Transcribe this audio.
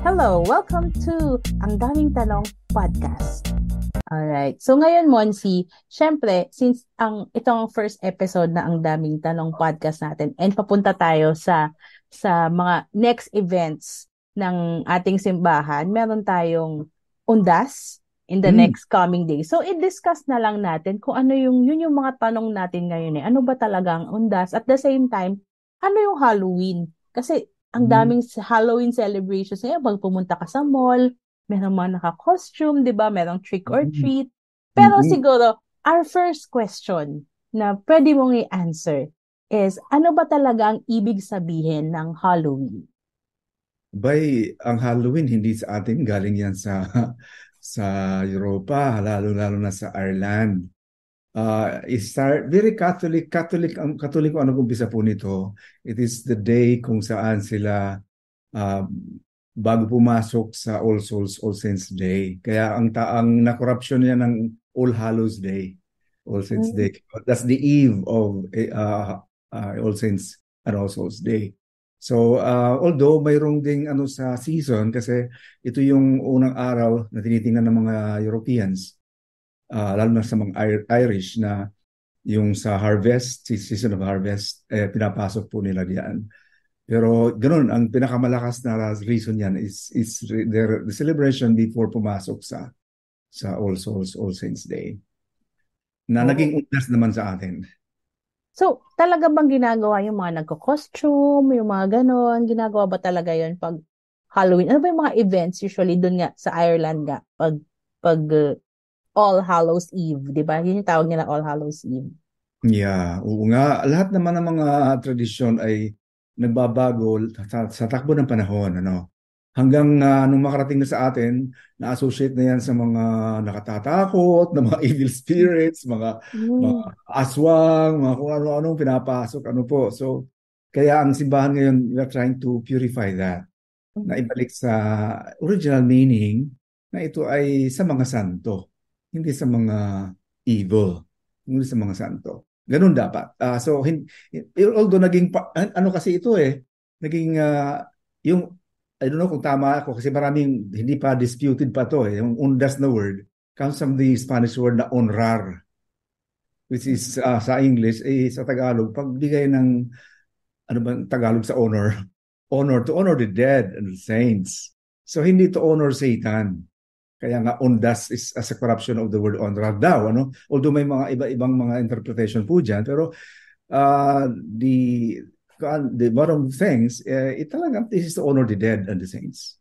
Hello, welcome to Ang Daming Tanong Podcast. Alright, so ngayon Monsi, syempre, since itong first episode na Ang Daming Tanong Podcast natin and papunta tayo sa mga next events ng ating simbahan, meron tayong undas in the next coming days. So i-discuss na lang natin kung ano yun yung mga tanong natin ngayon Ano ba talaga ang undas? At the same time, ano yung Halloween? Kasi ang daming Halloween celebrations ngayon. Pag pumunta ka sa mall, merong mga naka-costume, di ba? Merong trick or treat. Pero Mm-mm. siguro, our first question na pwede mong i-answer is, ano ba talaga ang ibig sabihin ng Halloween? Ang Halloween hindi sa atin, galing yan sa Europa, lalo-lalo na sa Ireland. Start very Katoliko ang nag-umpisa po nito. It is the day kung saan sila uh, bago pumasok sa All Souls, All Saints Day. Kaya ang na-corruption niya ng All Hallows Day, All Saints Mm. Day. That's the eve of All Saints and All Souls Day. So, although mayroong ding sa season kasi ito yung unang araw na tinitingnan ng mga Europeans, lalo na sa mga Irish na yung sa harvest, season of harvest, pinapasok po nila diyan. Pero ganun, ang pinakamalakas na reason yan is the celebration before pumasok sa All Souls, All Saints Day. Na Oh. naging undas naman sa atin. So, talaga bang ginagawa yung mga nagko-costume, yung mga ganon? Ginagawa ba talaga yun pag Halloween? Ano ba yung mga events usually dun nga sa Ireland nga? Pag All Hallows Eve, di ba? Yun yung tawag nila All Hallows Eve. Yeah, oo nga. Lahat naman ng mga tradisyon ay nagbabago sa takbo ng panahon, ano. Hanggang nung makarating na sa atin, na-associate na yan sa mga nakatatakot, na mga evil spirits, mga Mm. aswang, mga kung ano-anong pinapasok, ano po. So, kaya ang simbahan ngayon, we are trying to purify that, na ibalik sa original meaning na ito ay sa mga santo, hindi sa mga evil, hindi sa mga santo. Ganun dapat. Although ano kasi ito naging yung, I don't know kung tama ako kasi maraming hindi pa disputed pa to yung undas na word comes from the Spanish word na honrar, which is sa English, sa Tagalog, pagbigay ng, ano ba Tagalog sa honor? Honor, to honor the dead and the saints. So hindi to honor Satan. Kaya nga ondas is as a corruption of the word honor daw, ano? Although may mga iba-ibang mga interpretation po diyan, pero uh, the the bottom things, it talaga, this is to honor the dead and the saints.